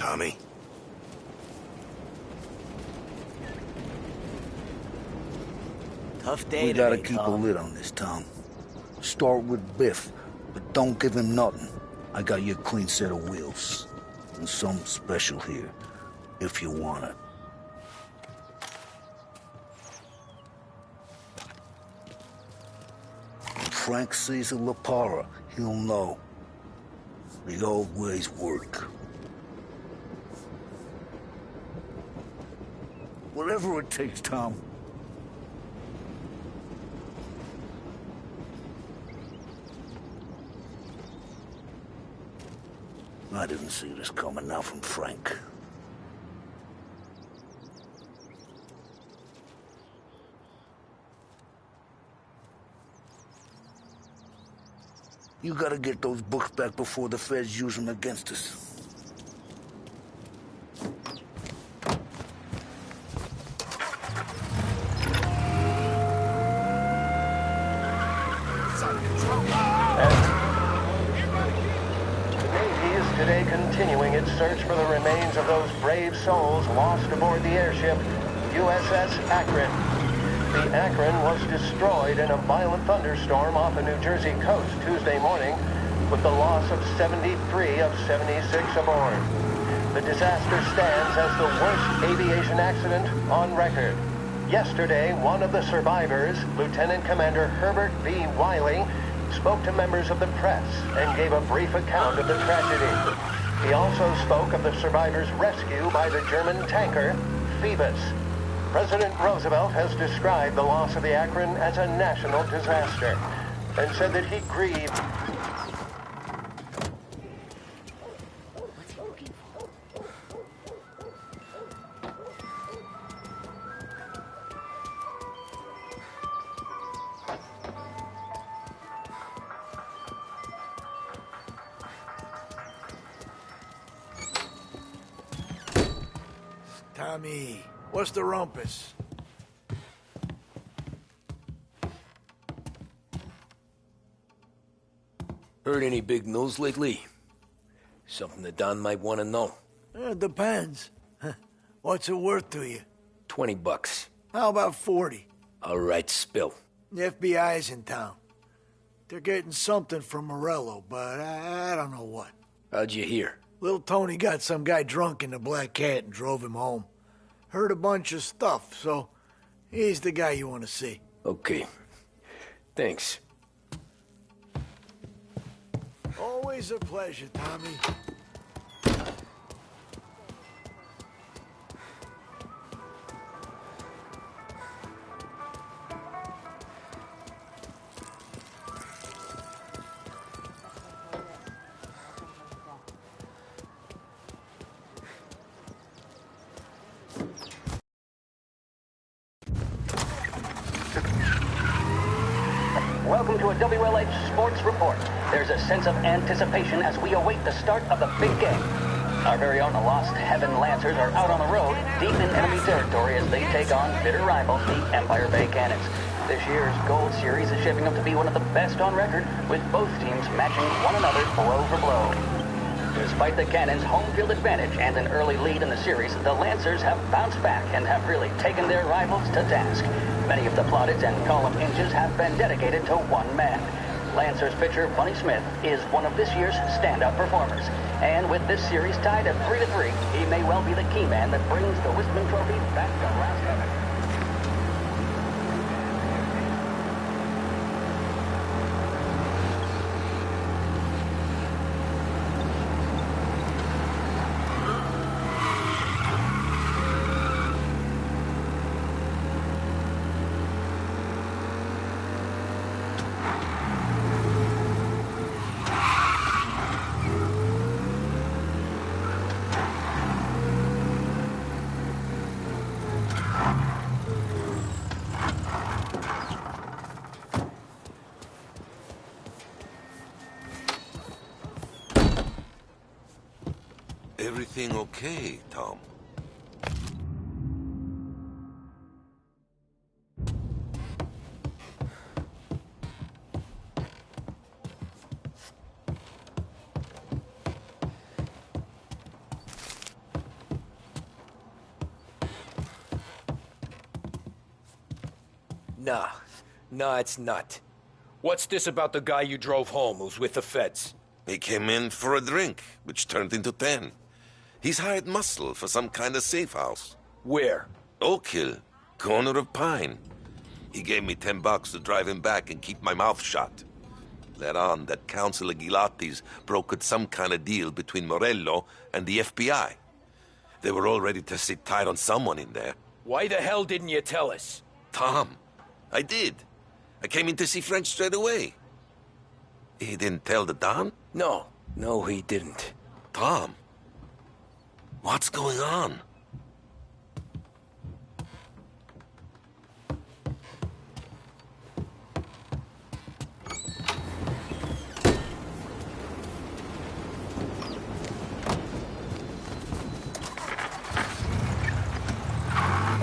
Tommy. Tough day We gotta today, keep a Tom. lid on this town. Start with Biff, but don't give him nothing. I got you a clean set of wheels. And something special here, if you want it. When Frank sees a La Parra, he'll know. The old ways work. Whatever it takes, Tom. I didn't see this coming now from Frank. You gotta get those books back before the feds use them against us. Today continuing its search for the remains of those brave souls lost aboard the airship USS Akron. The Akron was destroyed in a violent thunderstorm off the New Jersey coast Tuesday morning, with the loss of 73 of 76 aboard. The disaster stands as the worst aviation accident on record. Yesterday, one of the survivors, Lieutenant Commander Herbert B. Wiley, spoke to members of the press and gave a brief account of the tragedy. He also spoke of the survivors' rescue by the German tanker, Phoebus. President Roosevelt has described the loss of the Akron as a national disaster and said that he grieved. Tommy, what's the rumpus? Heard any big news lately? Something that Don might want to know. It depends. What's it worth to you? $20. How about 40? All right, spill. The FBI's in town. They're getting something from Morello, but I don't know what. How'd you hear? Little Tony got some guy drunk in the Black Cat and drove him home. Heard a bunch of stuff, so he's the guy you want to see. Okay. Thanks. Always a pleasure, Tommy. Welcome to a WLH Sports Report. There's a sense of anticipation as we await the start of the big game. Our very own Lost Heaven Lancers are out on the road, deep in enemy territory as they take on bitter rivals, the Empire Bay Cannons. This year's Gold Series is shaping up to be one of the best on record, with both teams matching one another blow for blow. Despite the Cannons' home field advantage and an early lead in the series, the Lancers have bounced back and have really taken their rivals to task. Many of the plaudits and column inches have been dedicated to one man. Lancers pitcher Bunny Smith is one of this year's standout performers. And with this series tied at 3-3, he may well be the key man that brings the Wistman Trophy back to last heaven. Everything okay, Tom? Nah. Nah, it's not. What's this about the guy you drove home who's with the feds? He came in for a drink, which turned into 10. He's hired muscle for some kind of safe house. Where? Oak Hill, corner of Pine. He gave me $10 to drive him back and keep my mouth shut. Let on that Councilor Gilatti's brokered some kind of deal between Morello and the FBI. They were all ready to sit tight on someone in there. Why the hell didn't you tell us? Tom, I did. I came in to see French straight away. He didn't tell the Don? No. No, he didn't. Tom, what's going on?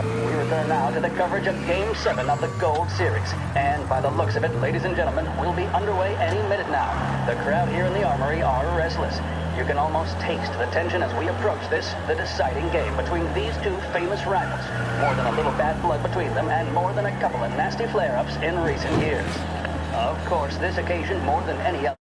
We return now to the coverage of Game 7 of the Gold Series. And by the looks of it, ladies and gentlemen, we'll be underway any minute now. The crowd here in the Armory are restless. You can almost taste the tension as we approach this, the deciding game between these two famous rivals. More than a little bad blood between them, and more than a couple of nasty flare-ups in recent years. Of course, this occasion, more than any other,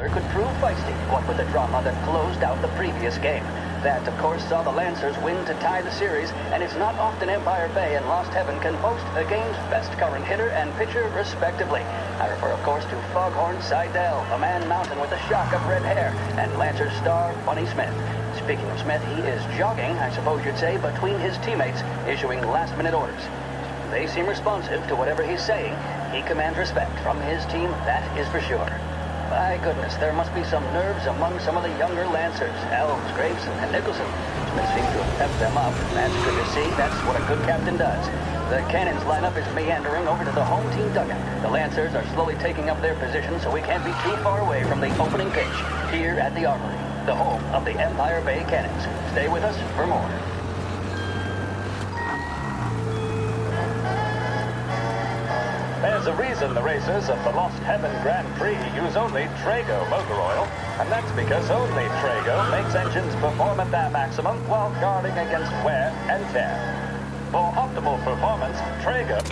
could prove feisty, what with the drama that closed out the previous game. That, of course, saw the Lancers win to tie the series, and it's not often Empire Bay and Lost Heaven can boast the game's best current hitter and pitcher, respectively. I refer, of course, to Foghorn Seidel, a man mountain with a shock of red hair, and Lancers star Bunny Smith. Speaking of Smith, he is jogging, I suppose you'd say, between his teammates, issuing last-minute orders. They seem responsive to whatever he's saying. He commands respect from his team, that is for sure. My goodness, there must be some nerves among some of the younger Lancers. Elves, Graves, and Nicholson. Smith seems to have pepped them up. That's good to see. That's what a good captain does. The Cannons lineup is meandering over to the home team dugout. The Lancers are slowly taking up their position, so we can't be too far away from the opening pitch here at the Armory, the home of the Empire Bay Cannons. Stay with us for more. There's a reason the racers of the Lost Heaven Grand Prix use only Trago motor oil, and that's because only Trago makes engines perform at their maximum while guarding against wear and tear. For optimal performance, Trago...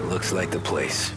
Looks like the place.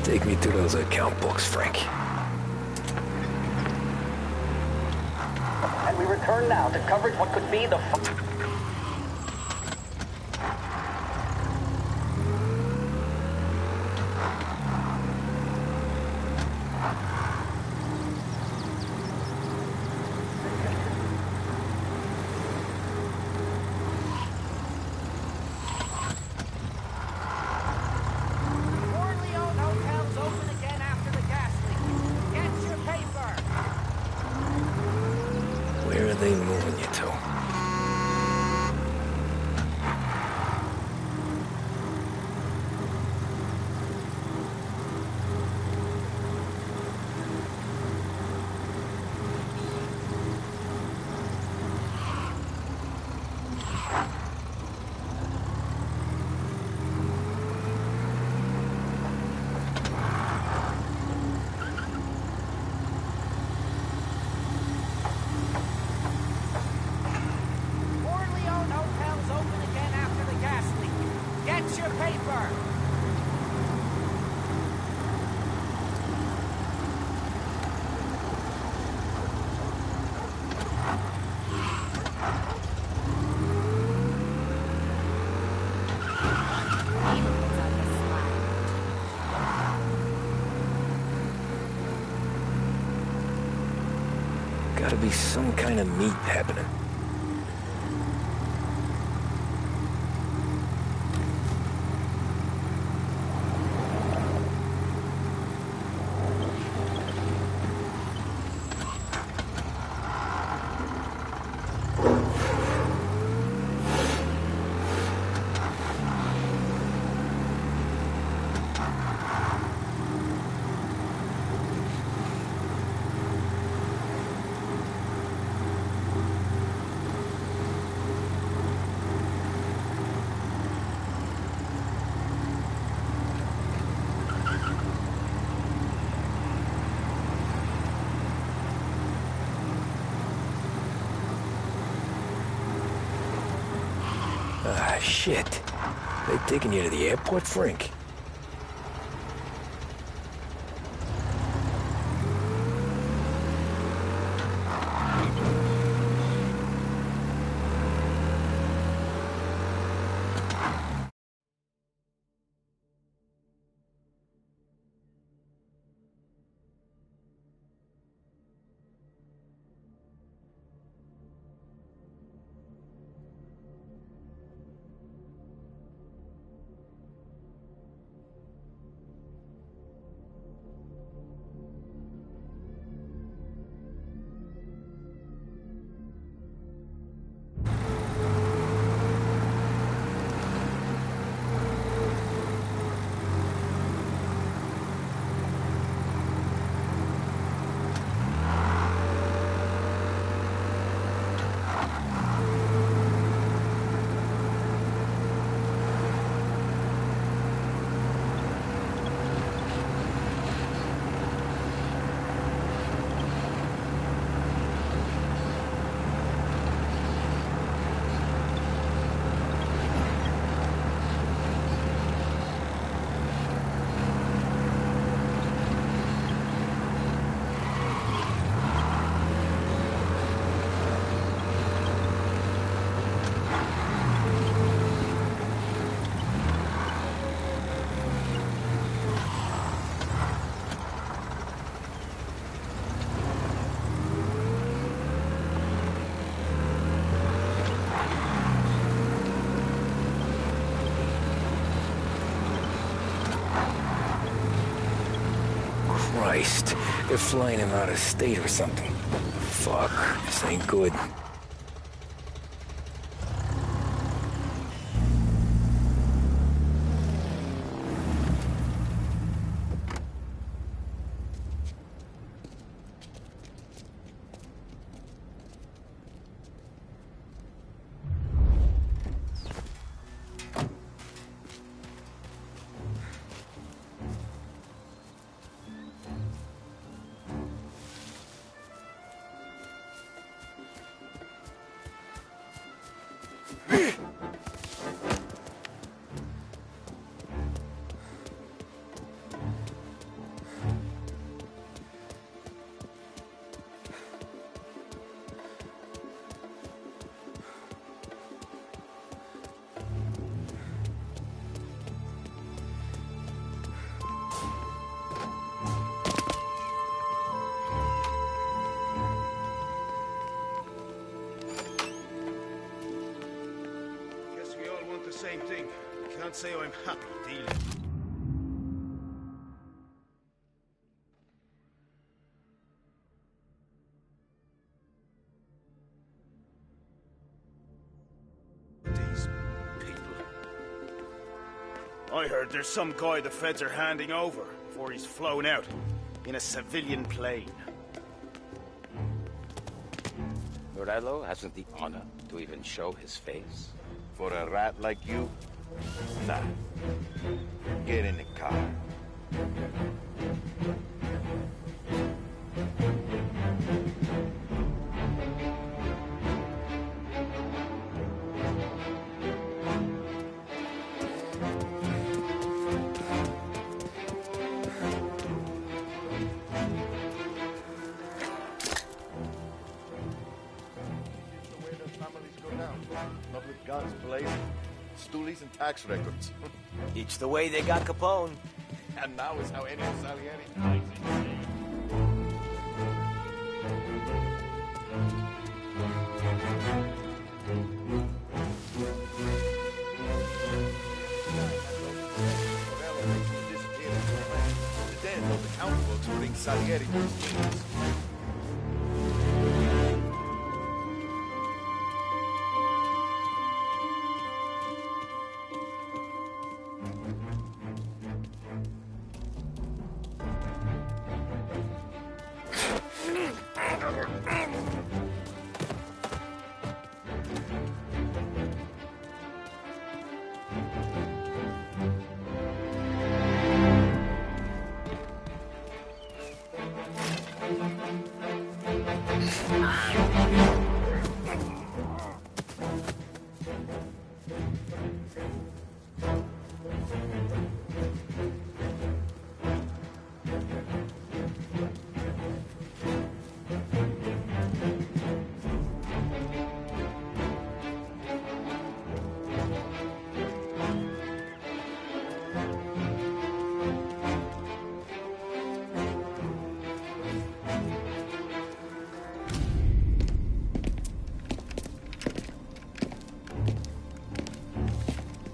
Take me to those account books, Frank. And we return now to coverage what could be the... Where are they moving you to? Gotta be some kind of meat happening. Ah, shit. They taking you to the airport, Frank? Christ, they're flying him out of state or something. Fuck, this ain't good. Same thing. Can't say I'm happy dealing. These people. I heard there's some guy the feds are handing over before he's flown out in a civilian plane. Morello hasn't the honor to even show his face. For a rat like you? Nah. Get in the car. Not with guns blazing, stoolies and tax records. It's the way they got Capone. And now is how Ennio Salieri dies in Salieri.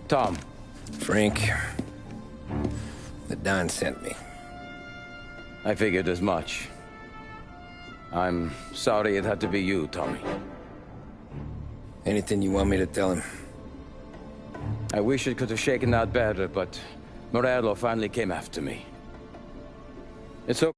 Tom. Frank. The Don sent me. I figured as much. I'm sorry it had to be you, Tommy. Anything you want me to tell him? I wish it could have shaken out better, but Morello finally came after me. It's okay.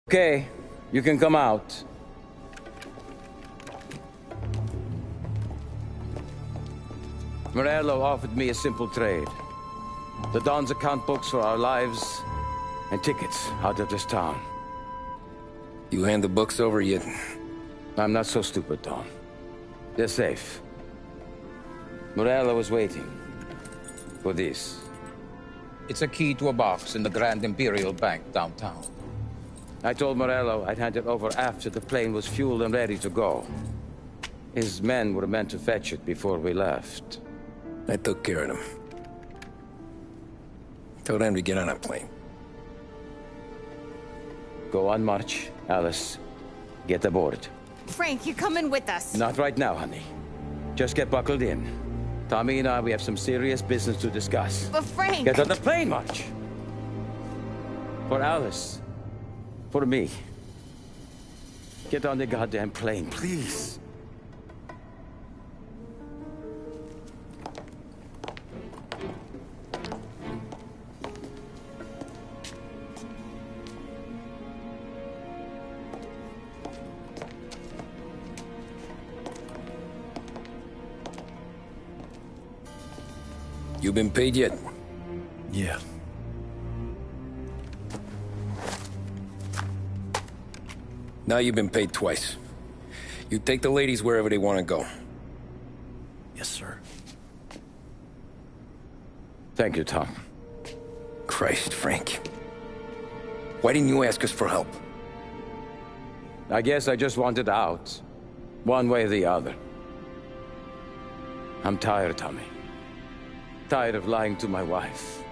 Okay, you can come out. Morello offered me a simple trade. The Don's account books for our lives and tickets out of this town. You hand the books over yet? I'm not so stupid, Don. They're safe. Morello was waiting for this. It's a key to a box in the Grand Imperial Bank downtown. I told Morello I'd hand it over after the plane was fueled and ready to go. His men were meant to fetch it before we left. I took care of them. Told them to get on a plane. Go on, March. Alice, get aboard. Frank, you're coming with us. Not right now, honey. Just get buckled in. Tommy and I, we have some serious business to discuss. But Frank... Get on the plane, March! For Alice. For me. Get on the goddamn plane, please. You been paid yet? Yeah. Now you've been paid twice. You take the ladies wherever they want to go. Yes, sir. Thank you, Tom. Christ, Frank. Why didn't you ask us for help? I guess I just wanted out. One way or the other. I'm tired, Tommy. Tired of lying to my wife.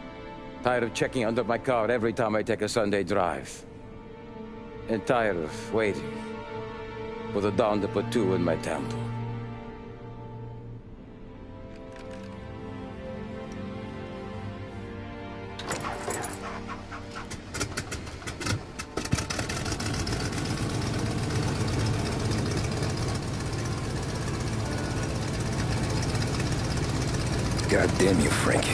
Tired of checking under my car every time I take a Sunday drive. And tired of waiting for the dawn to put two in my temple. God damn you, Frank.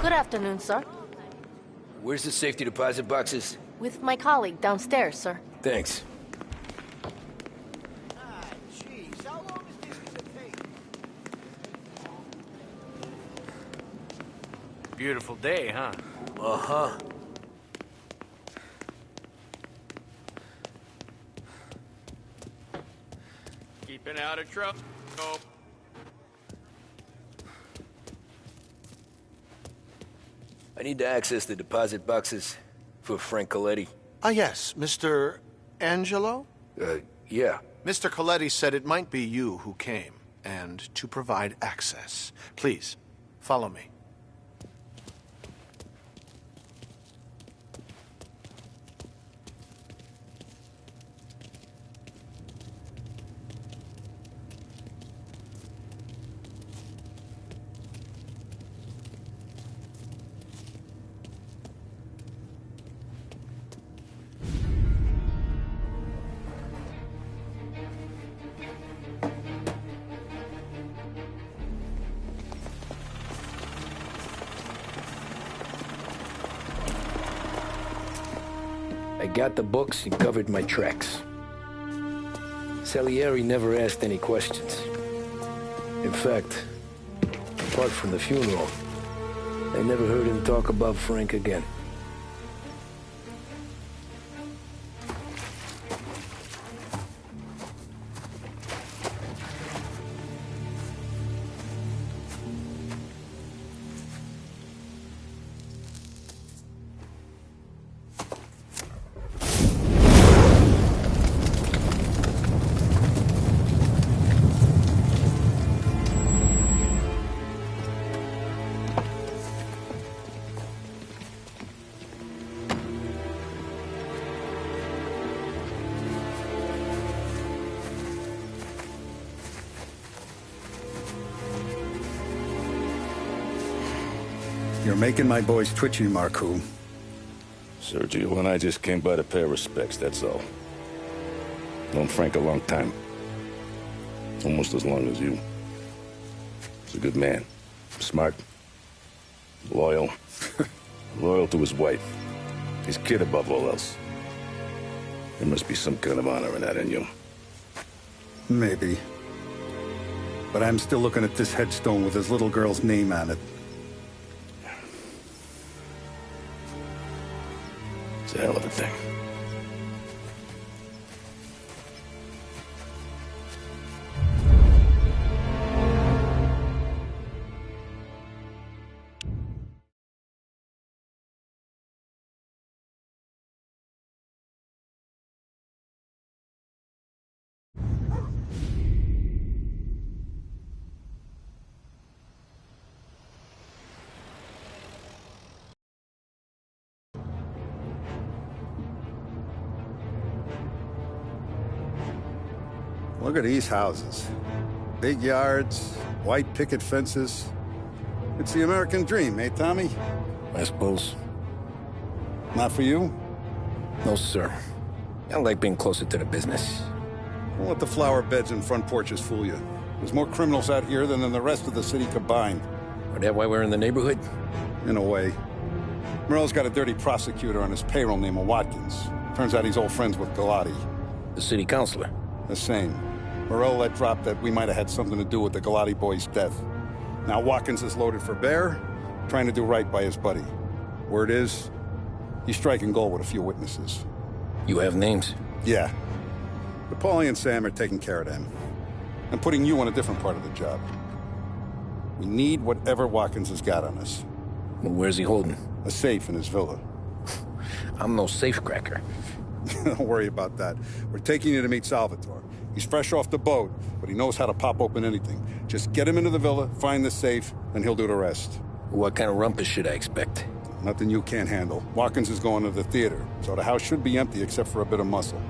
Good afternoon, sir. Where's the safety deposit boxes? With my colleague downstairs, sir. Thanks. Beautiful day, huh? Uh-huh. Keeping out of trouble. I need to access the deposit boxes for Frank Coletti. Ah, yes, Mr. Angelo? Yeah. Mr. Coletti said it might be you who came, and to provide access. Please, follow me. I got the books and covered my tracks. Salieri never asked any questions. In fact, apart from the funeral, I never heard him talk about Frank again. You're making my boys twitchy, Marku. Sergio and I just came by to pay our respects, that's all. Known Frank a long time. Almost as long as you. He's a good man. Smart. Loyal. Loyal to his wife. His kid above all else. There must be some kind of honor in that in you. Maybe. But I'm still looking at this headstone with his little girl's name on it. It's a hell of a thing. Look at these houses. Big yards, white picket fences. It's the American dream, eh, Tommy? I suppose. Not for you? No, sir. I like being closer to the business. Don't let the flower beds and front porches fool you. There's more criminals out here than in the rest of the city combined. Is that why we're in the neighborhood? In a way. Morello's got a dirty prosecutor on his payroll named Watkins. Turns out he's old friends with Galati. The city councilor? The same. Morello let drop that we might have had something to do with the Galati boy's death. Now Watkins is loaded for bear, trying to do right by his buddy. Word is, he's striking gold with a few witnesses. You have names? Yeah. But Paulie and Sam are taking care of them. I'm putting you on a different part of the job. We need whatever Watkins has got on us. Well, where's he holding? A safe in his villa. I'm no safecracker. Don't worry about that. We're taking you to meet Salvatore. He's fresh off the boat, but he knows how to pop open anything. Just get him into the villa, find the safe, and he'll do the rest. What kind of rumpus should I expect? Nothing you can't handle. Watkins is going to the theater, so the house should be empty except for a bit of muscle.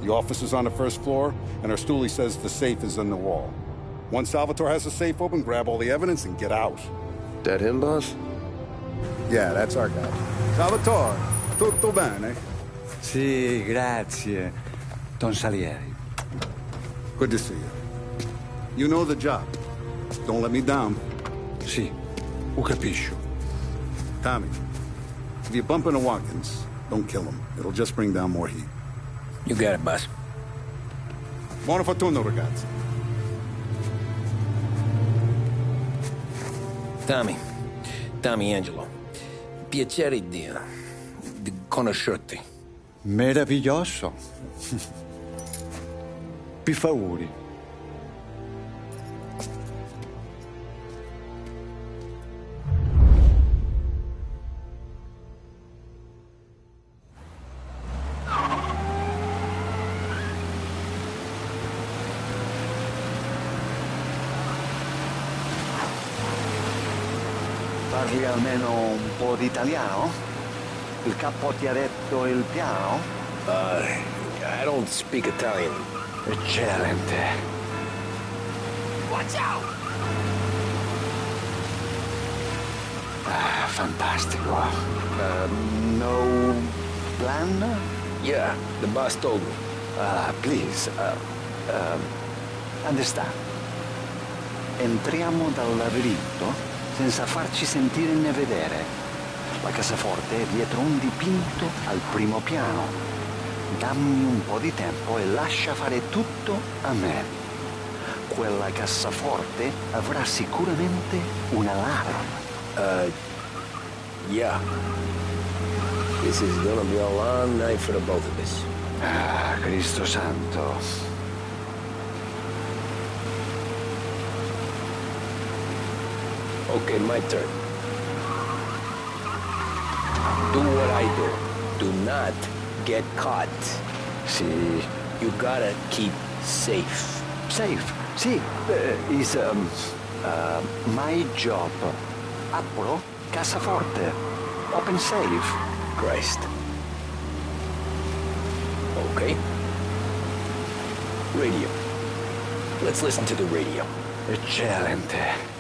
The office is on the first floor, and our stoolie says the safe is in the wall. Once Salvatore has the safe open, grab all the evidence and get out. That him, boss? Yeah, that's our guy. Salvatore, tutto bene? Sì, grazie. Don Salieri. Good to see you. You know the job. Don't let me down. Sì, ho capisco. Tommy, if you bump into Watkins, don't kill him. It'll just bring down more heat. You got it, boss. Buona fortuna, ragazzi. Tommy Angelo. Piacere di conoscerti. Meraviglioso. Per favore. Parli almeno un po' di italiano? Il capo ti ha detto il piano? I don't speak Italian. Eccellente. Watch out! Fantastico. No plan? Yeah, the boss told me. Please, understand. Entriamo dal labirinto senza farci sentire né vedere. La cassaforte è dietro un dipinto al primo piano. Dammi un po' di tempo e lascia fare tutto a me. Quella cassaforte avrà sicuramente un allarme. Yeah. This is gonna be a long night for the both of us. Cristo santo. Okay, my turn. Do what I do. Do not get caught. Sì. You gotta keep safe. Safe? Sì. Is my job. Apro, cassaforte. Open safe. Christ. Okay. Radio. Let's listen to the radio. Eccellente.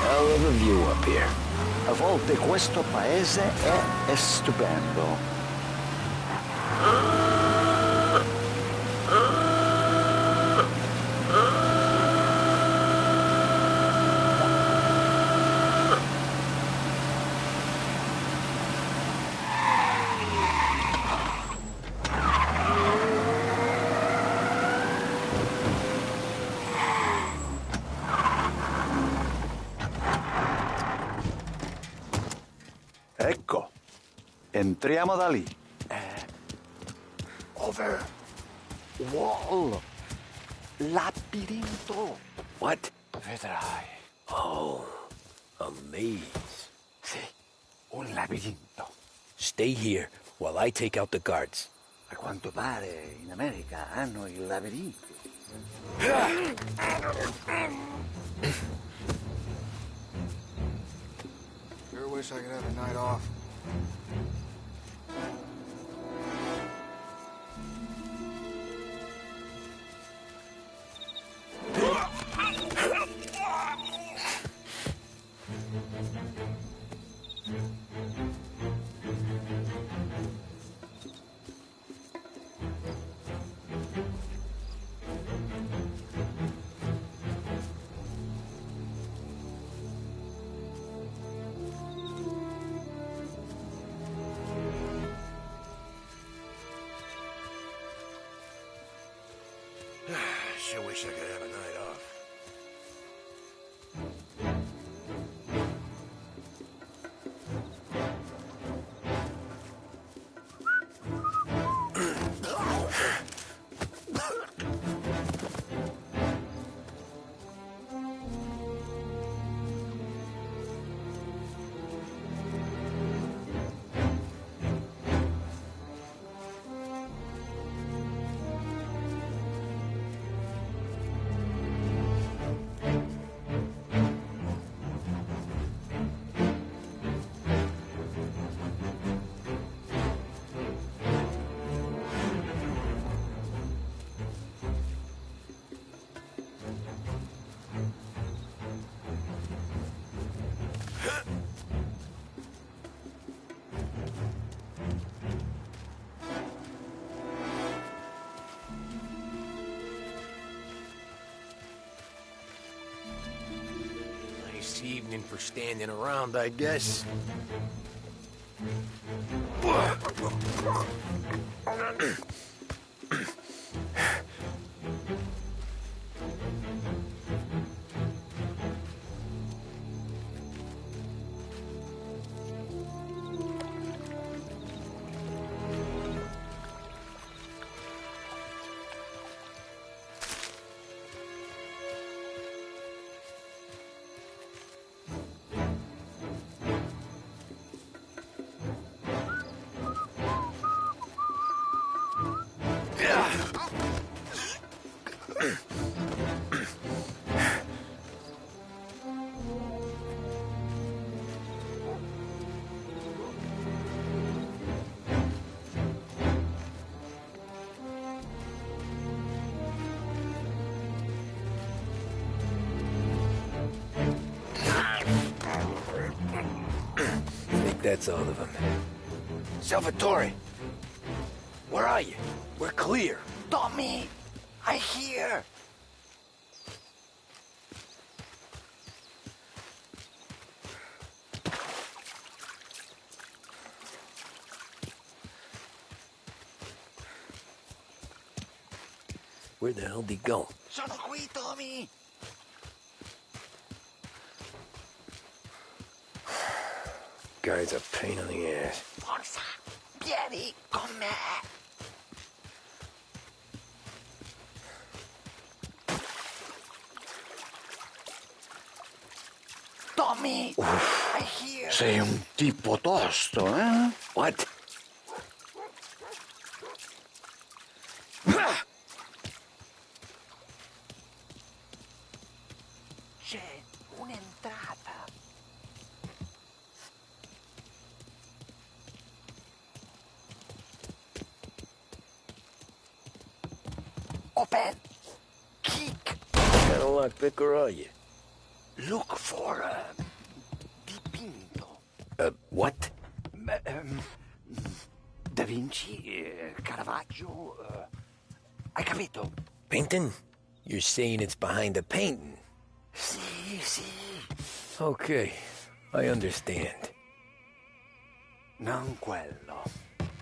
Hell of a view up here. A volte questo paese è stupendo. Ecco, entriamo da lì. Over. Wall. Labirinto. What? Vedrai. Oh, a maze. Sì, un labirinto. Stay here while I take out the guards. A quanto pare in America hanno i labirinti. Sure wish I could have a night off. Sure wish I could have a night off. Nice evening for standing around, I guess. That's all of them. Salvatore! Where are you? We're clear. Tommy! I hear! Where the hell did he go? Sono qui, Tommy! Guy's a pain in the ass. Forza! Vieni con me! Tommy! I hear! Sei un tipo tosto, eh? What? C'è un'entrata. Open! Kick! What kind of lockpicker are you? Look for dipinto. What? Da Vinci, Caravaggio. Hai capito? Painting? You're saying it's behind the painting? Sì, sì. Okay, I understand. Non quello.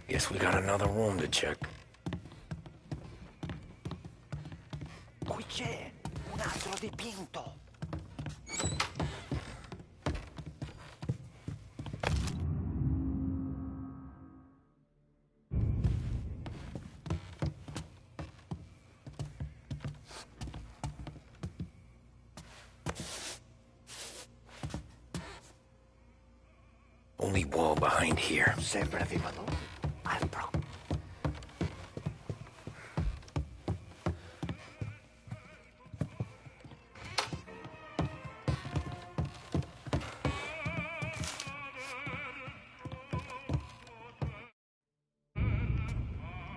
Guess we got another room to check. Qui c'è un altro dipinto. Only wall behind here. Sembra vivato. Altro.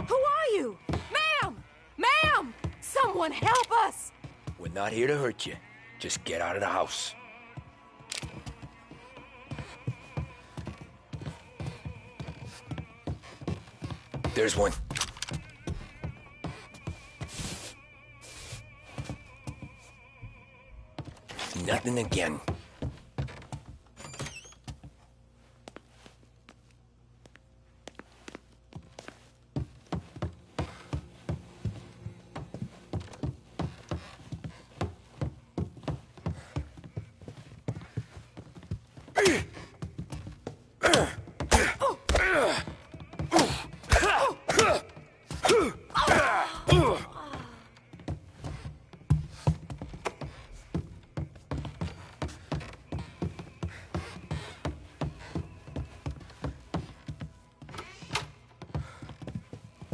Who are you? Ma'am! Ma'am! Someone help us! We're not here to hurt you. Just get out of the house. There's one. Nothing again.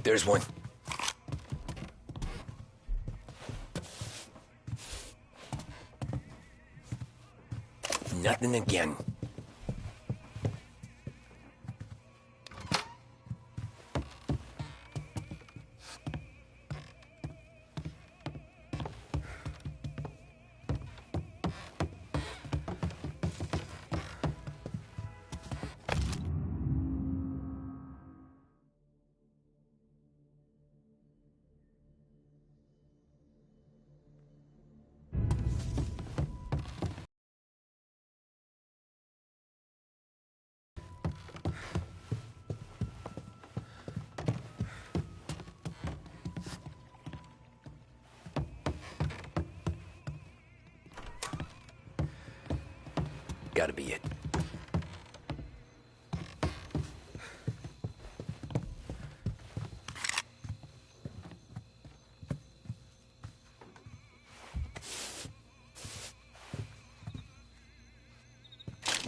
There's one. Nothing again. gotta be it.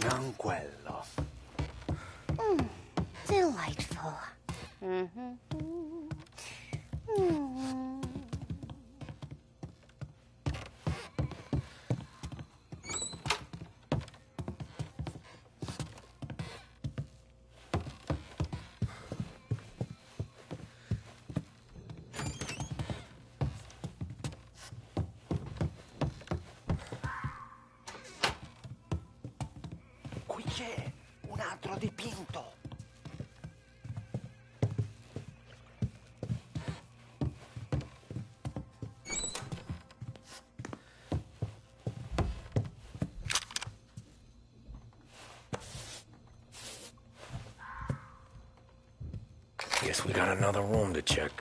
Non quello. Delightful. Qui c'è un altro dipinto. Guess we got another room to check.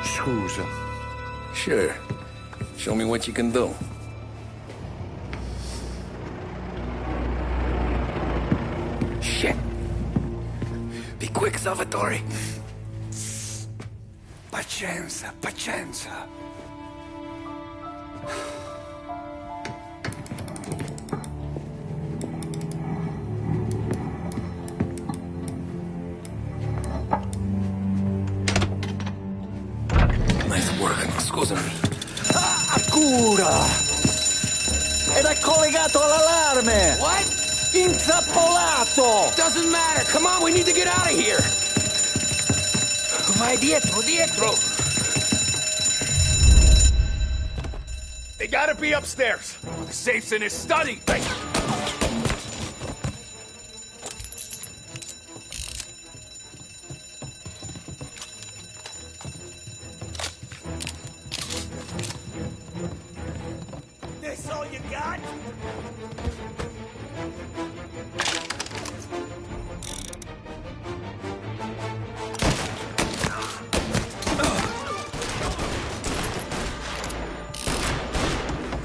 Scusa. Sure. Show me what you can do. Shit. Be quick, Salvatore. Pazienza, pazienza. Nice work, scusami. Cura! Ed è collegato all'allarme! What? Intrappolato! Doesn't matter. Come on, we need to get out of here. Vai dietro, dietro. They gotta be upstairs. The safe's in his study. This all you got?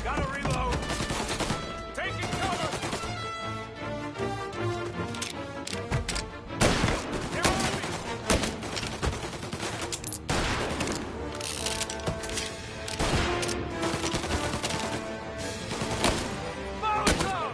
Gotta reload. Taking cover. They're on me. Molotov!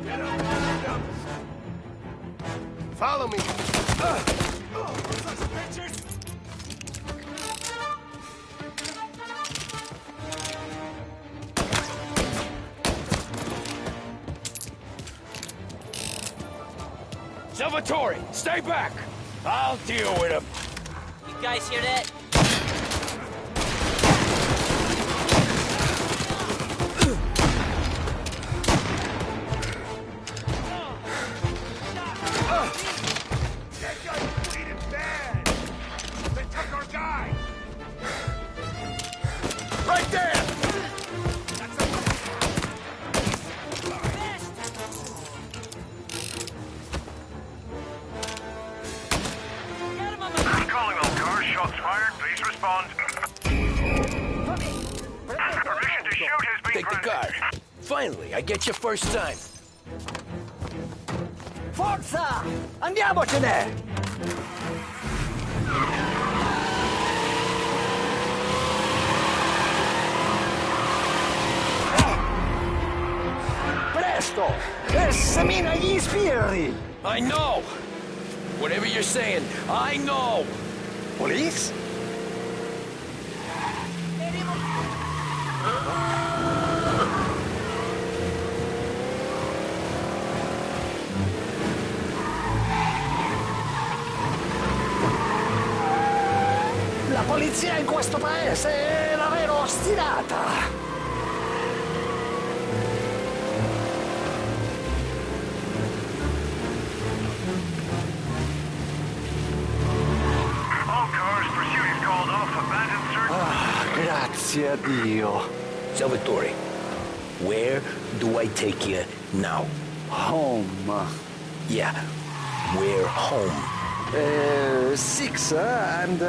Get up, get up. Follow me. Such pictures. Salvatore, stay back. I'll deal with him. You guys hear that? That guy's bleeding bad. They took our guy. Right there. That's a... Calling all cars, shots fired, please respond. Permission to shoot has been Take the granted. car. Finally, I get you first time. Forza! Andiamocene! Presto! E semina gli sbirri! I know! Whatever you're saying, I know! Police? La polizia in questo paese è davvero ostinata! All cars, pursuit is called off. Abandoned search. Grazie a Dio. Salvatore, where do I take you now? Home. Yeah, where home? 6 and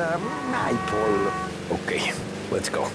Maple. Okay, let's go.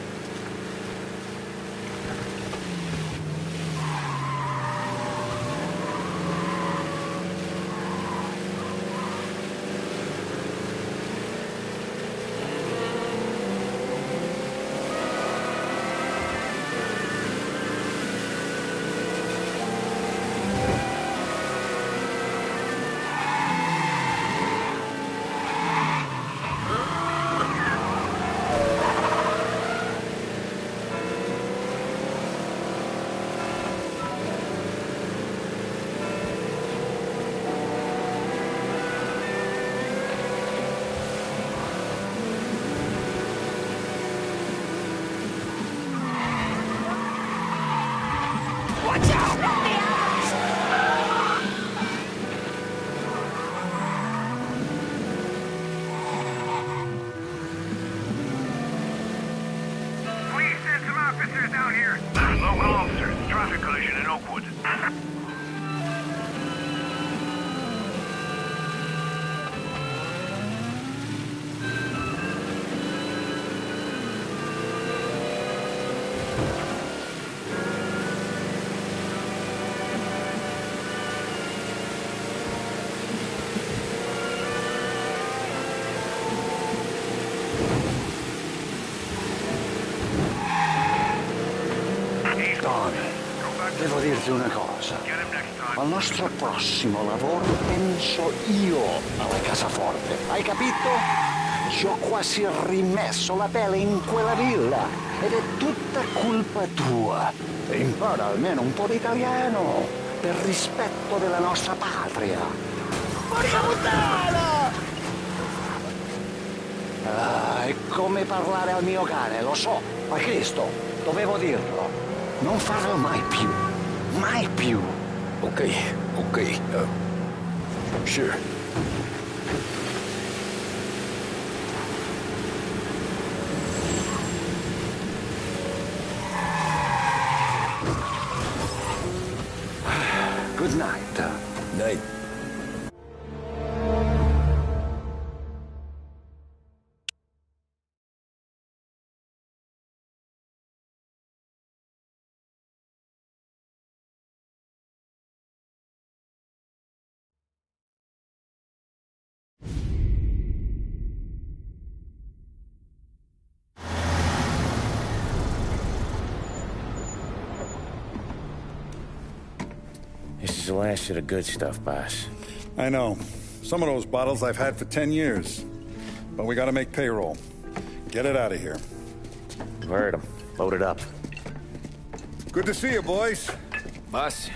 Please send some officers out here. Local officers, traffic collision in Oakwood. Tony, devo dirti una cosa. Al nostro prossimo lavoro penso io alla casaforte. Hai capito? Ci ho quasi rimesso la pelle in quella villa ed è tutta colpa tua. E impara almeno un po' di italiano per rispetto della nostra patria. Porca puttana! È come parlare al mio cane, lo so. Ma Cristo, dovevo dirlo. Non farlo mai più. Mai più. Okay, sure. Good night. Night. This is the last of the good stuff, boss. I know. Some of those bottles I've had for 10 years. But we gotta make payroll. Get it out of here. Heard him. Load it up. Good to see you, boys. Boss,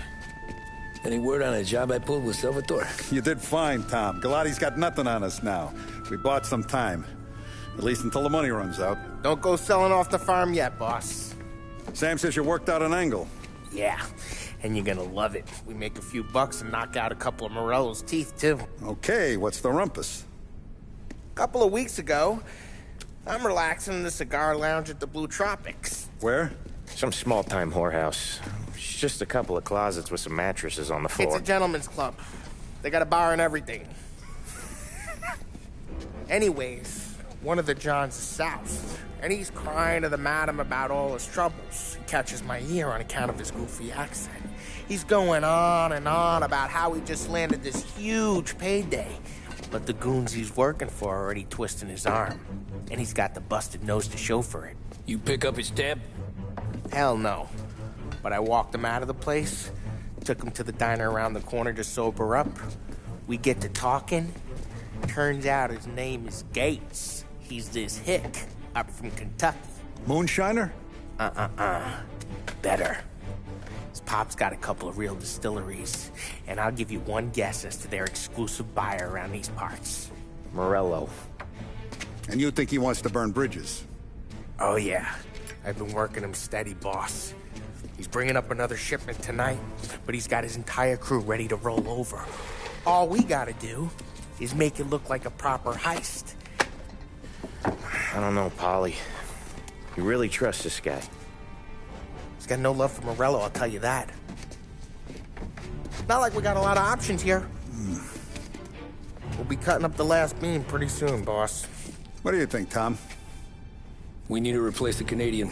any word on a job I pulled with Salvatore? You did fine, Tom. Galati's got nothing on us now. We bought some time. At least until the money runs out. Don't go selling off the farm yet, boss. Sam says you worked out an angle. Yeah, and you're gonna love it. We make a few bucks and knock out a couple of Morello's teeth, too. Okay, what's the rumpus? A couple of weeks ago, I'm relaxing in the cigar lounge at the Blue Tropics. Where? Some small-time whorehouse. It's just a couple of closets with some mattresses on the floor. It's a gentleman's club. They got a bar and everything. Anyways, one of the Johns is south, and he's crying to the madam about all his troubles. He catches my ear on account of his goofy accent. He's going on and on about how he just landed this huge payday. But the goons he's working for are already twisting his arm. And he's got the busted nose to show for it. You pick up his tab? Hell no. But I walked him out of the place, took him to the diner around the corner to sober up. We get to talking, Turns out his name is Gates. He's this hick up from Kentucky. Moonshiner? Better. His pop's got a couple of real distilleries, and I'll give you one guess as to their exclusive buyer around these parts. Morello. And you think he wants to burn bridges? Oh, yeah. I've been working him steady, boss. He's bringing up another shipment tonight, but he's got his entire crew ready to roll over. All we gotta do is make it look like a proper heist. I don't know, Polly. You really trust this guy? He's got no love for Morello, I'll tell you that. Not like we got a lot of options here. We'll be cutting up the last beam pretty soon, boss. What do you think, Tom? We need to replace the Canadian.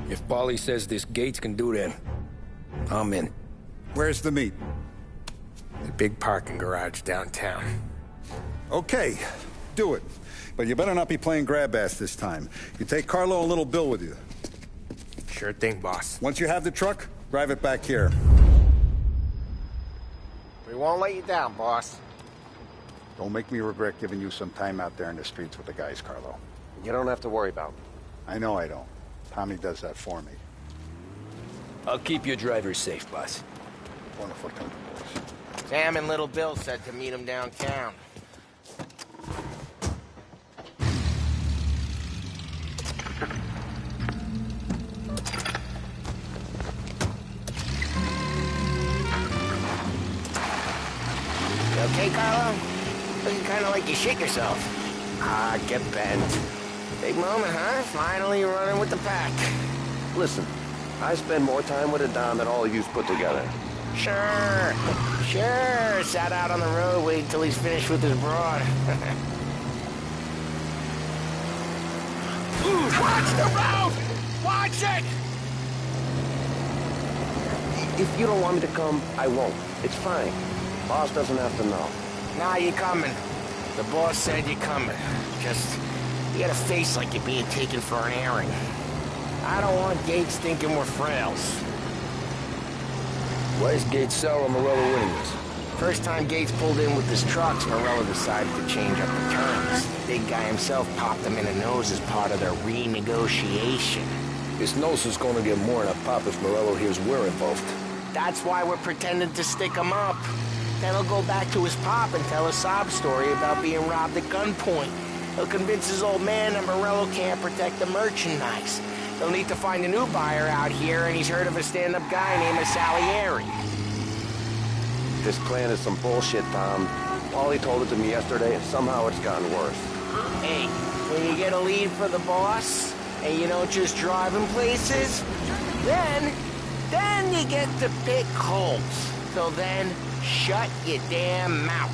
If Polly says this Gates can do that, I'm in. Where's the meet? The big parking garage downtown. Okay, do it. But you better not be playing grab ass this time. You take Carlo and Little Bill with you. Sure thing, boss. Once you have the truck, drive it back here. We won't let you down, boss. Don't make me regret giving you some time out there in the streets with the guys, Carlo. You don't have to worry about me. I know I don't. Tommy does that for me. I'll keep your driver safe, boss. Wonderful company, boys. Sam and Little Bill said to meet him downtown. You okay, Carlo? Looking kind of like you shit yourself. Ah, get bent. Big moment, huh? Finally running with the pack. Listen, I spend more time with a Don than all of you's put together. Sure. Sat out on the road, waiting till he's finished with his broad. Watch the road! Watch it! If you don't want me to come, I won't. It's fine. Boss doesn't have to know. Nah, you're coming. The boss said you're coming. Just, you got a face like you're being taken for an airing. I don't want Gates thinking we're frails. Why's Gates sour Morello winning this? First time Gates pulled in with his trucks, Morello decided to change up the terms. Big guy himself popped him in the nose as part of their renegotiation. His nose is gonna get more than a pop if Morello hears we're involved. That's why we're pretending to stick him up. Then he'll go back to his pop and tell a sob story about being robbed at gunpoint. He'll convince his old man that Morello can't protect the merchandise. They'll need to find a new buyer out here, and he's heard of a stand-up guy named Salieri. This plan is some bullshit, Tom. Paulie told it to me yesterday, and somehow it's gotten worse. Hey, when you get a lead for the boss, and you don't just drive him places, then you get to pick holes. So then, shut your damn mouth.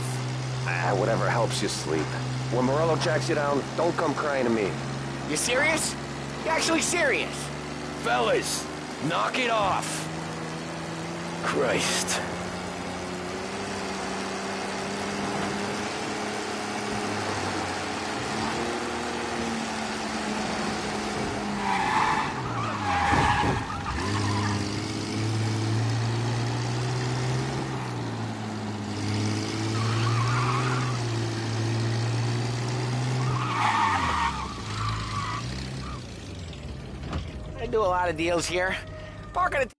Whatever helps you sleep. When Morello tracks you down, don't come crying to me. You serious? You actually serious? Fellas, knock it off. Christ. I do a lot of deals here. Parking at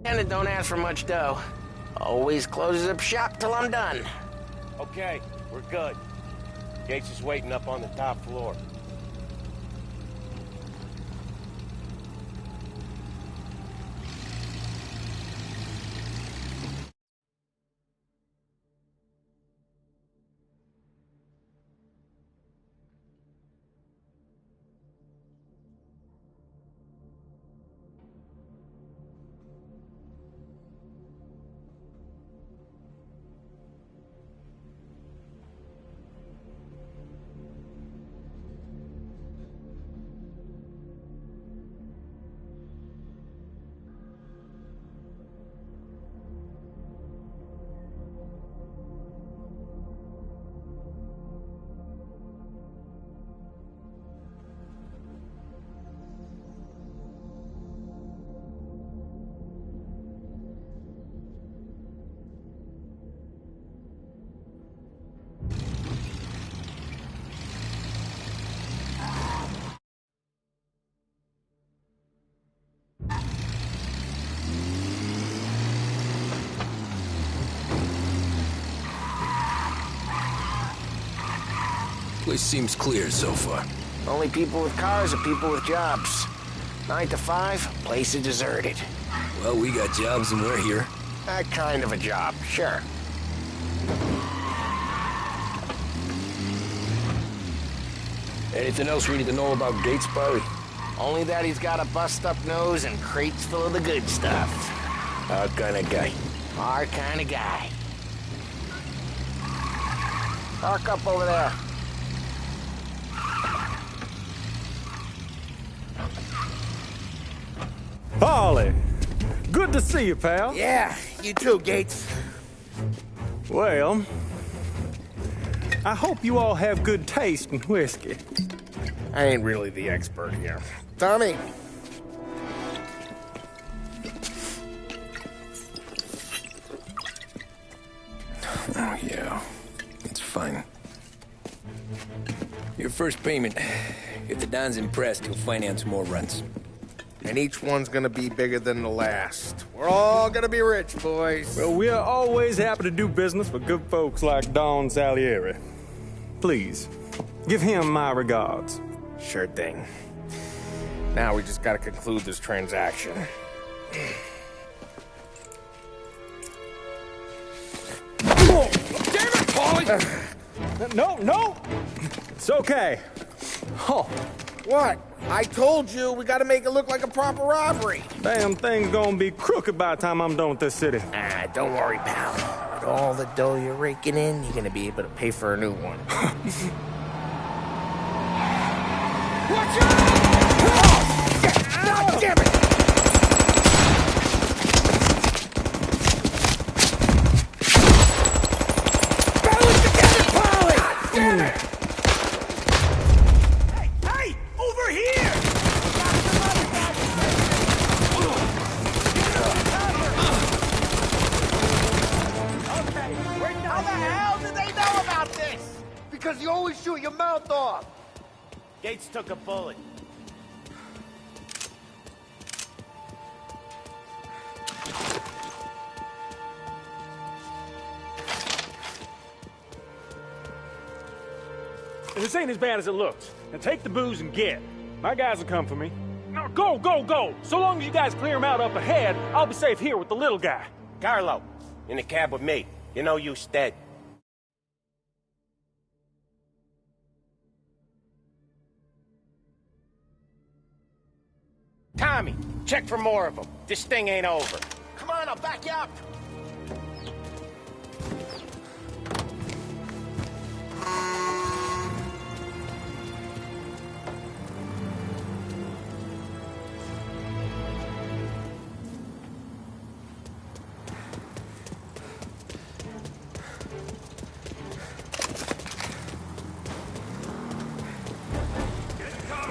And don't ask for much dough. Always closes up shop till I'm done. Okay, we're good. Gates is waiting up on the top floor. Place seems clear so far. Only people with cars are people with jobs. 9 to 5, place is deserted. Well, we got jobs and we're here. That kind of a job, sure. Anything else we need to know about Gates, Barry? Only that he's got a bust-up nose and crates full of the good stuff. Our kind of guy. Our kind of guy. Park up over there. Paulie, good to see you, pal. Yeah, you too, Gates. Well, I hope you all have good taste in whiskey. I ain't really the expert here. Tommy. Oh, yeah. It's fine. Your first payment. If the Don's impressed, he'll finance more runs. And each one's gonna be bigger than the last. We're all gonna be rich, boys. Well, we are always happy to do business with good folks like Don Salieri. Please, give him my regards. Sure thing. Now we just gotta conclude this transaction. Oh, damn it, Paulie! No! It's okay. Oh. What? I told you, we gotta make it look like a proper robbery. Damn thing's gonna be crooked by the time I'm done with this city. Ah, don't worry, pal. With all the dough you're raking in, you're gonna be able to pay for a new one. Watch out! God damn it! Balance together, Polly! God damn it! Hey! Over here! How the hell did they know about this? Because you always shoot your mouth off. Gates took a bullet. This ain't as bad as it looks. Now take the booze and get. My guys will come for me. Now go! So long as you guys clear him out up ahead, I'll be safe here with the little guy. Carlo, in the cab with me. You know you dead. Tommy, check for more of them. This thing ain't over. Come on, I'll back you up.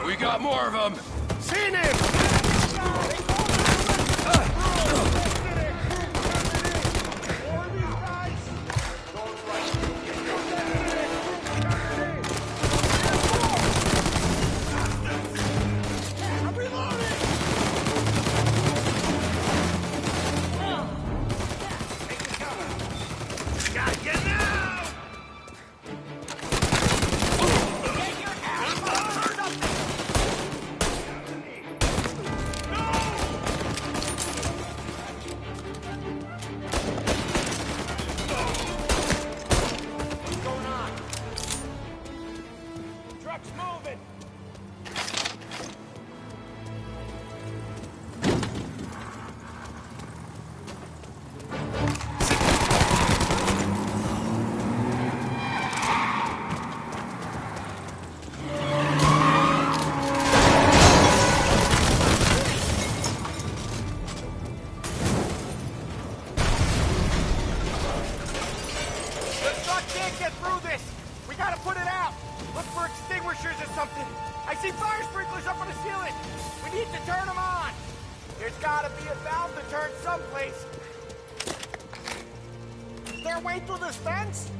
We got more of them. Seen him! get through this. We gotta put it out. Look for extinguishers or something. I see fire sprinklers up on the ceiling. We need to turn them on. There's gotta be a valve to turn someplace. Is there a way through this fence?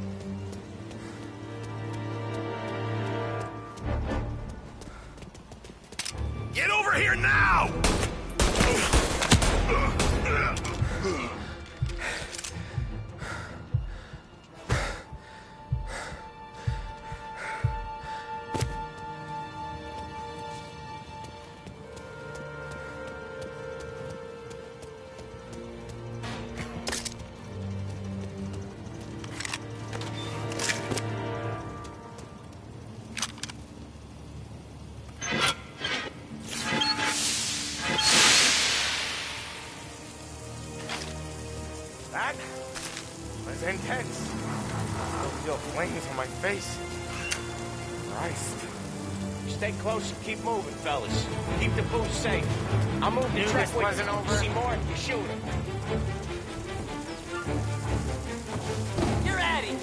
Get over here now! That was intense. I feel flames on my face. Christ. Stay close and keep moving, fellas. Keep the booth safe. I'll move the Knew truck this with wasn't you. over. See more, you shoot him. You're out of here.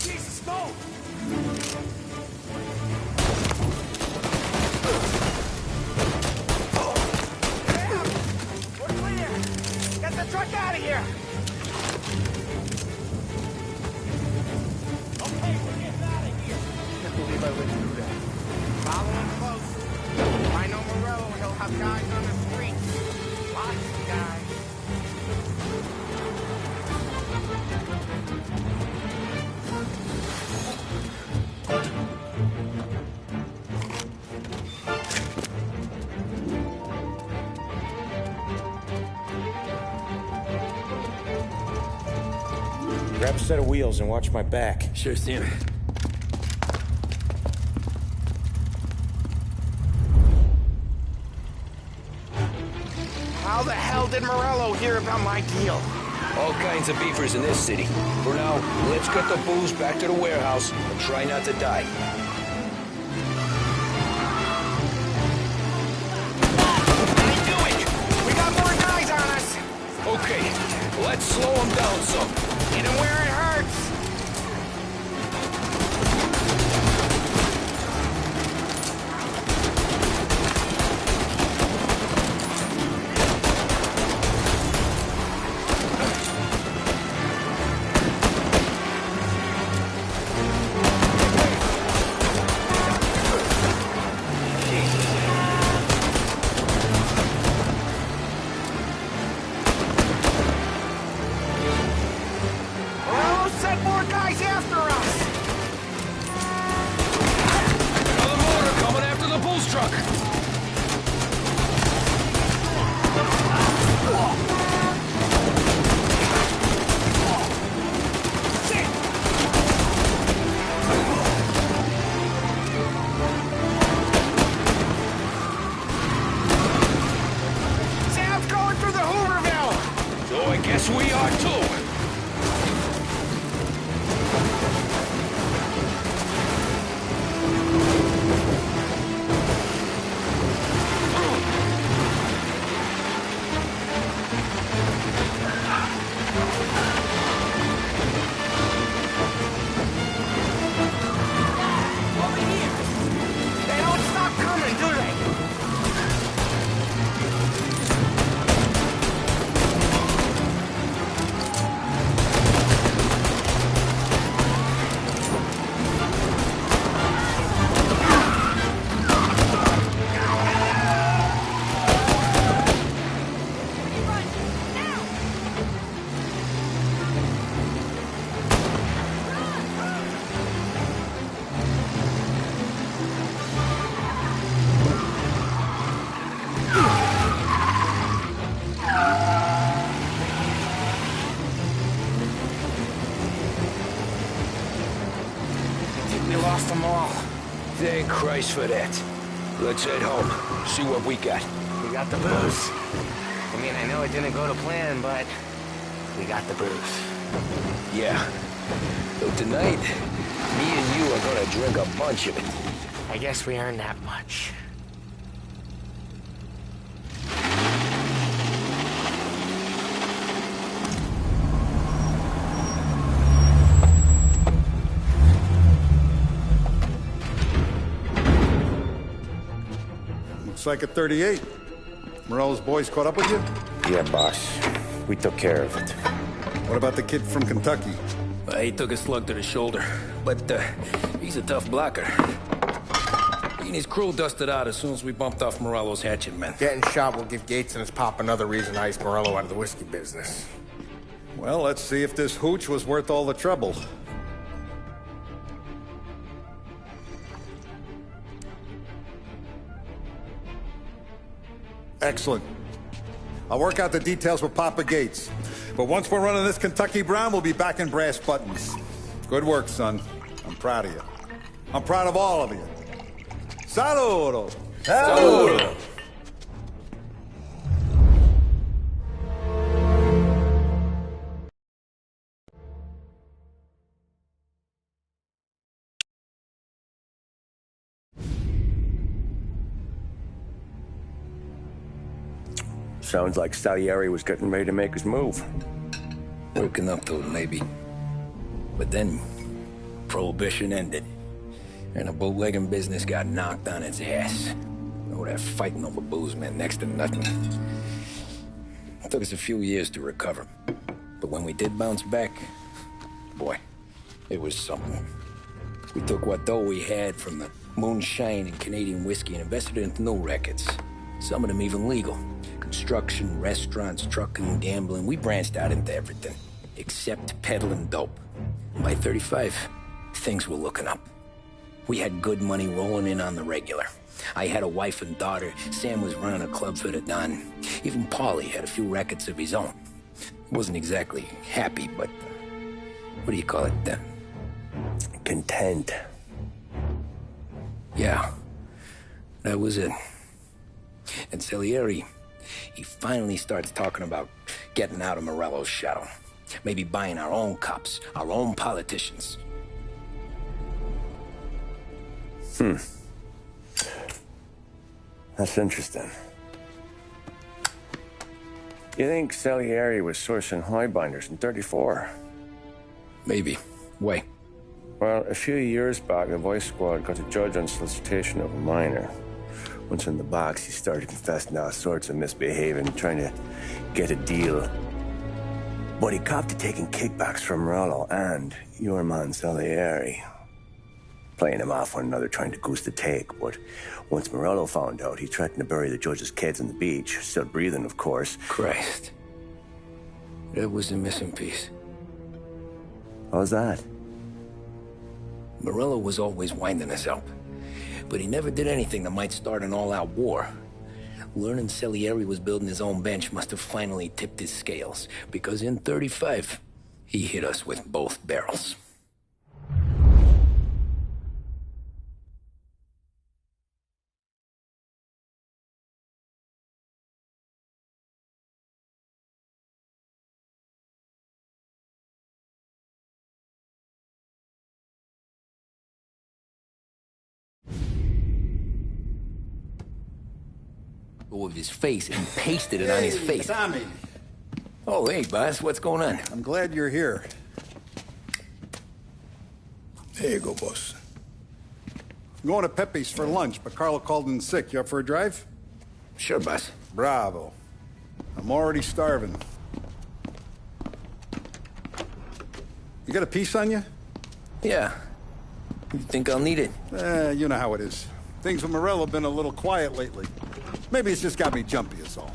Jesus, no! Damn! We're clear! Get the truck out of here! Okay, we're getting out of here! Can't believe I went through that. Following close. I know Morello, he'll have guys on the street. Lots of guys. Grab a set of wheels and watch my back. Sure thing. How the hell did Morello hear about my deal? All kinds of beefers in this city. For now, let's get the booze back to the warehouse and try not to die. I knew it! We got more guys on us! Okay, let's slow them down some. Hit 'em where it hurts! Morello sent more guys after us! Another motor coming after the booze truck. Sam's going through the Hooverville! So I guess we are too. They don't stop coming, do they? I think we lost them all. Thank Christ for that. Let's head home. See what we got. We got the booze. I mean, I know it didn't go to plan, but we got the booze. Yeah. So tonight, me and you are gonna drink a bunch of it. I guess we earned that much. Looks like a 38. Morello's boys caught up with you? Yeah, boss. We took care of it. What about the kid from Kentucky? He took a slug to the shoulder, but he's a tough blocker. He and his crew dusted out as soon as we bumped off Morello's hatchet men. Getting shot will give Gates and his pop another reason to ice Morello out of the whiskey business. Well, let's see if this hooch was worth all the trouble. Excellent. I'll work out the details with Papa Gates. But once we're running this Kentucky Brown, we'll be back in brass buttons. Good work, son. I'm proud of you. I'm proud of all of you. Saludo! Saludo! Sounds like Salieri was getting ready to make his move. Working up to it, maybe. But then, Prohibition ended. And the bootlegging business got knocked on its ass. Oh, that fighting over booze meant next to nothing. It took us a few years to recover. But when we did bounce back, boy, it was something. We took what dough we had from the moonshine and Canadian whiskey and invested it into new rackets. Some of them even legal. Construction, restaurants, trucking, gambling. We branched out into everything, except peddling dope. By 35, things were looking up. We had good money rolling in on the regular. I had a wife and daughter. Sam was running a club for the Don. Even Paulie had a few rackets of his own. Wasn't exactly happy, but what do you call it? Content. Yeah, that was it. And Salieri, he finally starts talking about getting out of Morello's shadow. Maybe buying our own cops, our own politicians. That's interesting. You think Salieri was sourcing highbinders in 34? Maybe. Why? Well, a few years back, the Vice Squad got a judge on solicitation of a minor. Once in the box, he started confessing all sorts of misbehaving, trying to get a deal. But he copped to taking kickbacks from Morello and your man Salieri. Playing him off one another, trying to goose the take. But once Morello found out, he threatened to bury the judge's kids on the beach. Still breathing, of course. Christ. That was the missing piece. How's that? Morello was always winding us up. But he never did anything that might start an all-out war. Learning Salieri was building his own bench must have finally tipped his scales. Because in 35, he hit us with both barrels. Of his face and pasted it on his face. Tommy. Oh, hey, boss. What's going on? I'm glad you're here. There you go, boss. I'm going to Pepe's for lunch, but Carlo called in sick. You up for a drive? Sure, boss. Bravo. I'm already starving. You got a piece on you? Yeah. You think I'll need it? You know how it is. Things with Morello have been a little quiet lately. Maybe it's just got me jumpy, is all.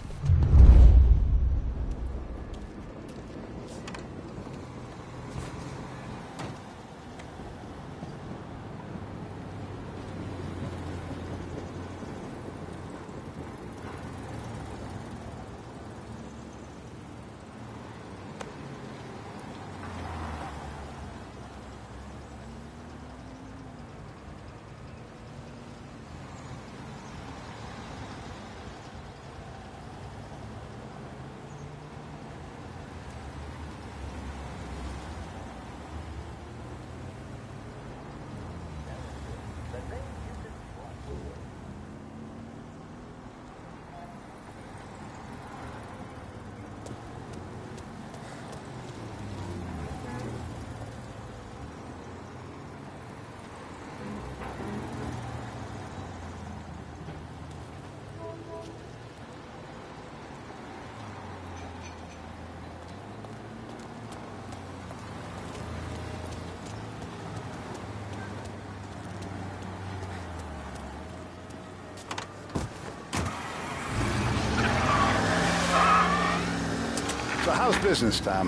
How's business, Tom?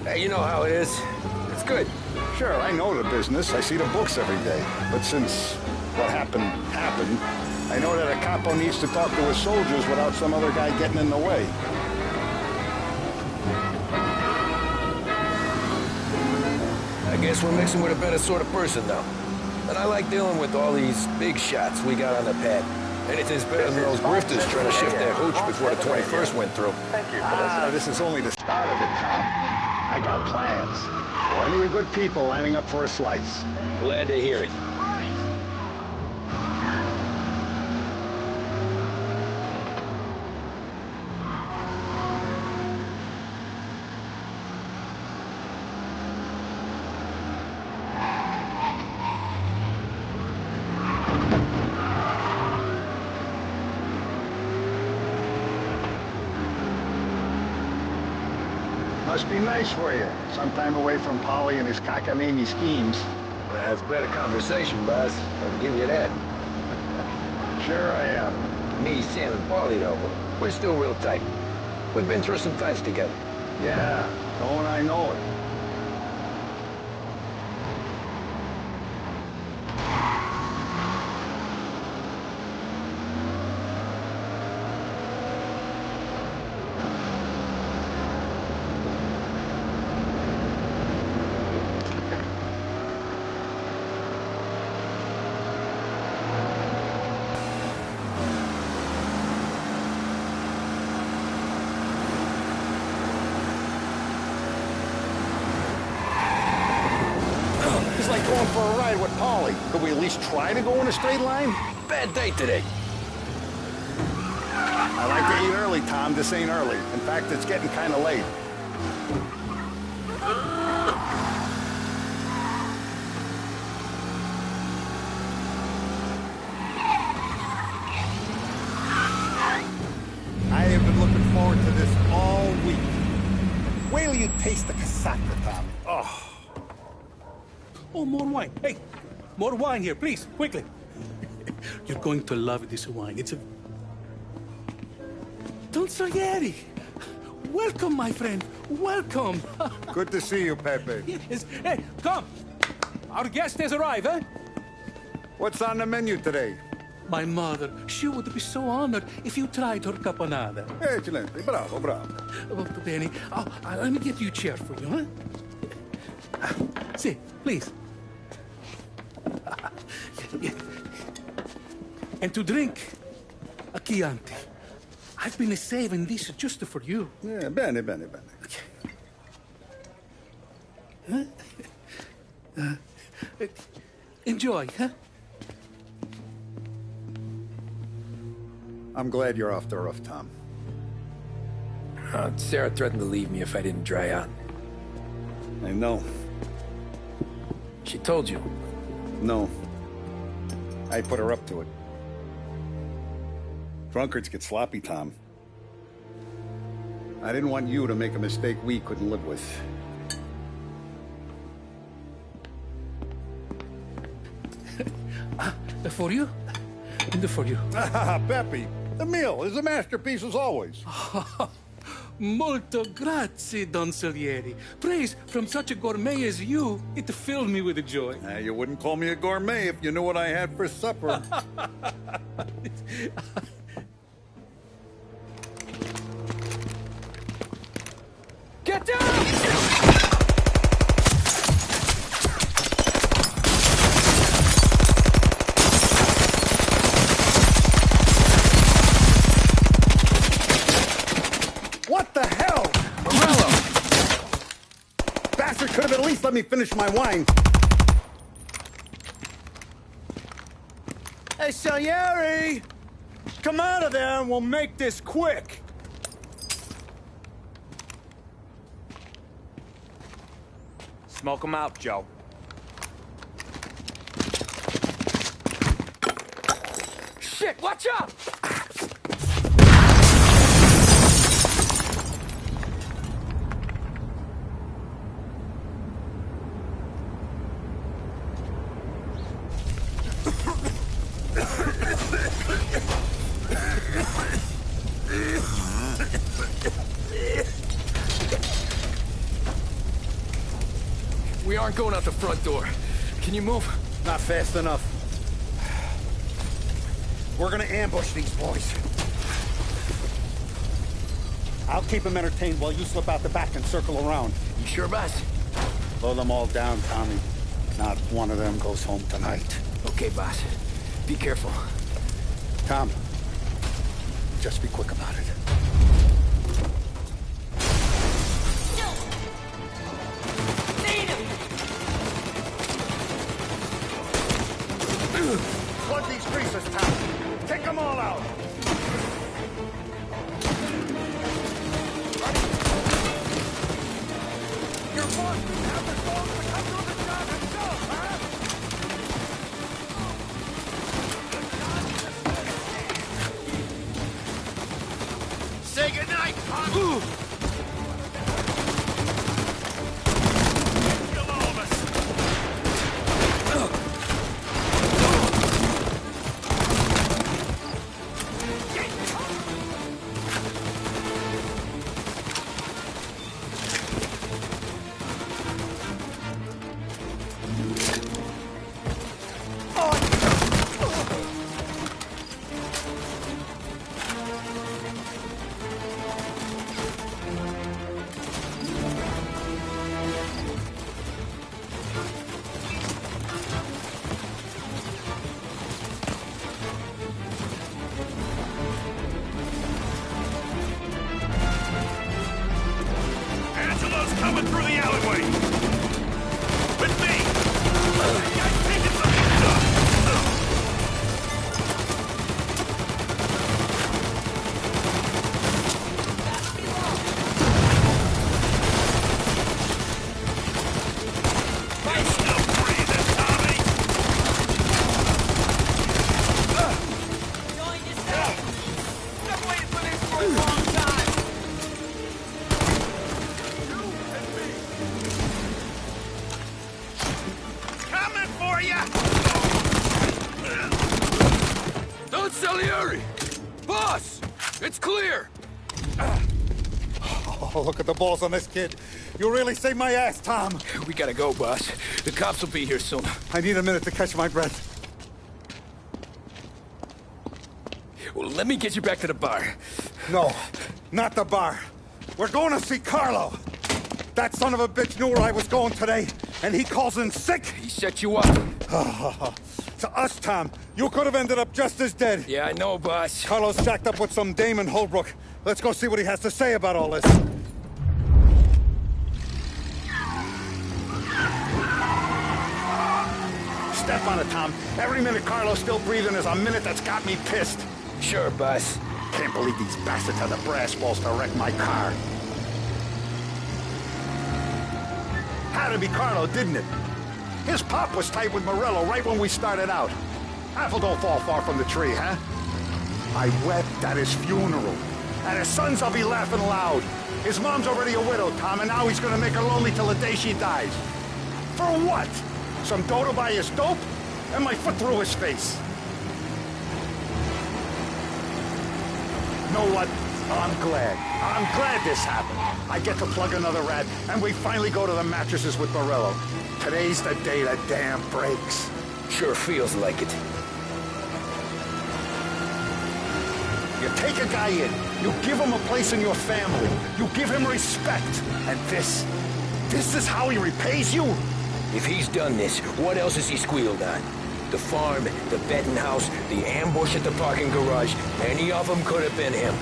Hey, you know how it is. It's good. Sure, I know the business. I see the books every day. But since what happened, I know that a capo needs to talk to his soldiers without some other guy getting in the way. I guess we're mixing with a better sort of person now. And I like dealing with all these big shots we got on the pad. Anything's better than those grifters trying to shift their hooch before the 21st went through. Thank you. This is only the start of it, Tom. I got plans. Plenty of good people lining up for a slice. Glad to hear it. Must be nice for you. Some time away from Polly and his cockamamie schemes. That's better conversation, boss. I'll give you that. Sure I am. Me, Sam, and Paulie, though, we're still real tight. We've been through some fights together. Yeah, don't I know it. It's like going for a ride with Polly. Could we at least try to go in a straight line? Bad day today. I like to eat early, Tom. This ain't early. In fact, it's getting kind of late. I have been looking forward to this all week. Wait till you taste the cassata, Tom. Oh. Oh, more wine. Hey, more wine here, please, quickly. You're going to love this wine. It's a... Don Salieri. Welcome, my friend. Welcome. Good to see you, Pepe. Yes. Hey, come. Our guest has arrived, eh? What's on the menu today? My mother. She would be so honored if you tried her caponata. Excellent. Bravo, bravo. Molto bene. Oh, let me get you a chair for you, huh? See, please. And to drink, a Chianti. I've been saving this just for you. Yeah, bene, bene, bene. Huh? Enjoy, huh? I'm glad you're off the roof, Tom. Sarah threatened to leave me if I didn't dry out. I know. She told you? No. I put her up to it. Drunkards get sloppy, Tom. I didn't want you to make a mistake we couldn't live with. For you? And for you. Pepe, the meal is a masterpiece as always. Molto grazie, Don Salieri. Praise from such a gourmet as you, it filled me with joy. You wouldn't call me a gourmet if you knew what I had for supper. Get down! What the hell? Morello! Bastard could have at least let me finish my wine. Hey, Salieri! Come out of there and we'll make this quick. Smoke 'em out, Joe. Shit, watch out! aren't going out the front door. Can you move? Not fast enough. We're gonna ambush these boys. I'll keep them entertained while you slip out the back and circle around. You sure, boss? Blow them all down, Tommy. Not one of them goes home tonight. Okay, boss. Be careful. Tom, just be quick about it. Plug these greasers, Tom. Take them all out. Your boss didn't have the balls to come do the job himself, huh? Say goodnight, Pop! Coming through the alleyway! With me! Taking some You're still breathing, Tommy! Enjoying yourself? I've waited for this for a long time. Coming for ya! Don't Salieri! Boss! It's clear! Oh, look at the balls on this kid. You really saved my ass, Tom. We gotta go, boss. The cops will be here soon. I need a minute to catch my breath. Well, let me get you back to the bar. No, not the bar. We're going to see Carlo. That son of a bitch knew where I was going today, and he calls in sick. He set you up. To us, Tom, you could have ended up just as dead. Yeah, I know, boss. Carlo's jacked up with some dame in Holbrook. Let's go see what he has to say about all this. Step on it, Tom. Every minute Carlo's still breathing is a minute that's got me pissed. Sure, boss. Can't believe these bastards had the brass balls to wreck my car. Had to be Carlo, didn't it? His pop was tight with Morello right when we started out. Apple don't fall far from the tree, huh? I wept at his funeral. At his son's, I'll be laughing loud. His mom's already a widow, Tom, and now he's gonna make her lonely till the day she dies. For what? Some dough to buy his dope? And my foot through his face. Know what? I'm glad. I'm glad this happened. I get to plug another rat, and we finally go to the mattresses with Morello. Today's the day the dam breaks. Sure feels like it. You take a guy in, you give him a place in your family, you give him respect, and this is how he repays you? If he's done this, what else has he squealed on? The farm, the betting house, the ambush at the parking garage, any of them could have been him.